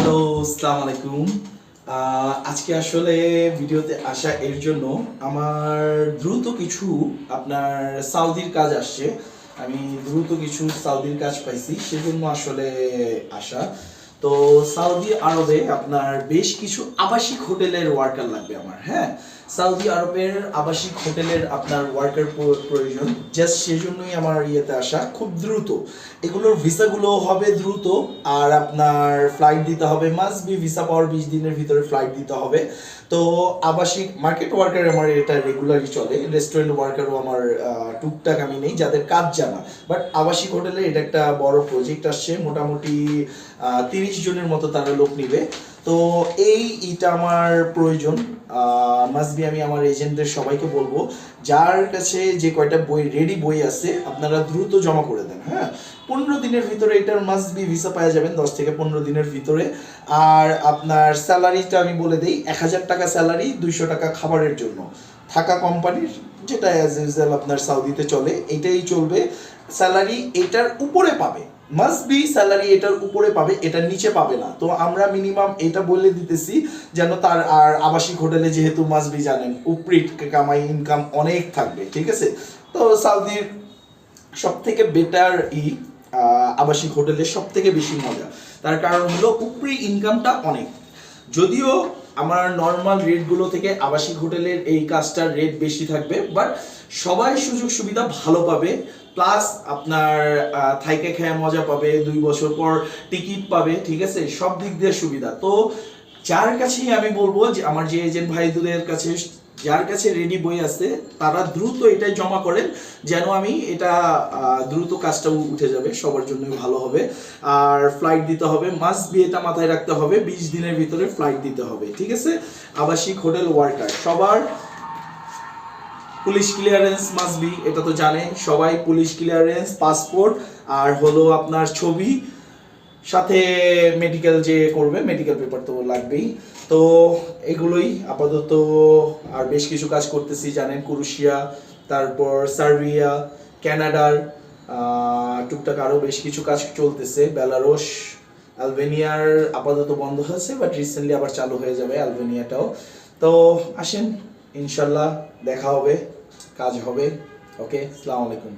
Hello, আসসালামু আলাইকুম। আজকে আসলে ভিডিওতে আসা এর জন্য আমার দ্রুত কিছু আপনার সাউদির কাজ আসছে। আমি দ্রুত কিছু সাউদির কাজ পাইছি, সেজন্য আসলে আসা। তো সৌদি আরবে আপনার বেশ কিছু আবাসিক হোটেলের ওয়ার্কার লাগবে আমার। হ্যাঁ, সৌদি আরবের আবাসিক হোটেলের আপনার ওয়ার্কার প্রয়োজন। জাস্ট সেজন্যই আমার ইয়েতে আসা, খুব দ্রুত। এগুলোর ভিসাগুলো হবে দ্রুত, আর আপনার ফ্লাইট দিতে হবে, মাস্ট বি ভিসা পাওয়ার 20 দিনের ভিতরে ফ্লাইট দিতে হবে। তো আবাসিক মার্কেট ওয়ার্কার আমার এটা রেগুলারই চলে, রেস্টুরেন্ট ওয়ার্কারও আমার টুকটাক আমি নেই যাদের কাজ জানা। বাট আবাসিক হোটেলে এটা একটা বড় প্রজেক্ট আসছে, মোটামুটি 30 জনের মতো তারা লোক নিবে। তো এইটা আমার প্রয়োজন। মাস্ট বি আমি আমার এজেন্টদের সবাইকে বলবো, যার কাছে যে কয়টা বই রেডি বই আছে আপনারা দ্রুত জমা করে দেন। হ্যাঁ, 15 দিনের ভিতরে এটার মাস্ট বি ভিসা পাওয়া যাবেন, 10 থেকে 15 দিনের ভিতরে। আর আপনার স্যালারিটা আমি বলে দিই, 1000 টাকা স্যালারি, 200 টাকা খাবারের জন্য। থাকা কোম্পানির যেটা অ্যাজ ইউজুয়াল আপনার সৌদিতে চলে, এটাই চলবে। স্যালারি এটার উপরে পাবে, মাস্ট বি স্যালারি এটার উপরে পাবে, এটার নিচে পাবে না। তো আমরা মিনিমাম এটা বলে দিতেছি যেন তার, আর আবাসিক হোটেলে যেহেতু মাস্ট বি জানেন উপরি কামাই ইনকাম অনেক থাকবে, ঠিক আছে। তো সৌদির সব থেকে বেটার আবাসিক হোটেলের সব থেকে বেশি মজা, তার কারণ হলো উপরি ইনকামটা অনেক। যদিও আমার নর্মাল রেটগুলো থেকে আবাসিক হোটেলের এই কাজটার রেট বেশি থাকবে, বাট সবাই সুযোগ সুবিধা ভালো পাবে। প্লাস আপনার থাইকে খেয়ে মজা পাবে, 2 বছর পর টিকিট পাবে, ঠিক আছে, সব দিক দিয়ে সুবিধা। তো যার কাছেই আমি বলবো যে আমার যে এজেন্ট ভাইদের কাছে, যার কাছে রেডি বই আছে তারা দ্রুত এটাই জমা করেন, যেন আমি এটা দ্রুত কাজটা উঠে যাবে, সবার জন্যই ভালো হবে। আর ফ্লাইট দিতে হবে, মাস্ট বি এটা মাথায় রাখতে হবে, 20 দিনের ভিতরে ফ্লাইট দিতে হবে, ঠিক আছে। আবাসিক হোটেল ওয়ার্কার সবার পুলিশ ক্লিয়ারেন্স মাস্ট বি, এটা তো জানেন সবাই, পুলিশ ক্লিয়ারেন্স, পাসপোর্ট, আর হলো আপনার ছবি, সাথে মেডিকেল যে করবে মেডিকেল পেপার তো লাগবেই। তো এগুলোই আপাতত। আর বেশ কিছু কাজ করতেছি জানেন, ক্রোয়েশিয়া, তারপর সার্বিয়া, কানাডার, টুকটাক আরও বেশ কিছু কাজ চলতেছে। বেলারুশ, আলবেনিয়ার আপাতত বন্ধ হয়েছে, বাট রিসেন্টলি আবার চালু হয়ে যাবে আলবেনিয়াটাও। তো আসেন, ইনশাল্লাহ দেখা হবে, কাজ হবে। ওকে, আসসালামু আলাইকুম।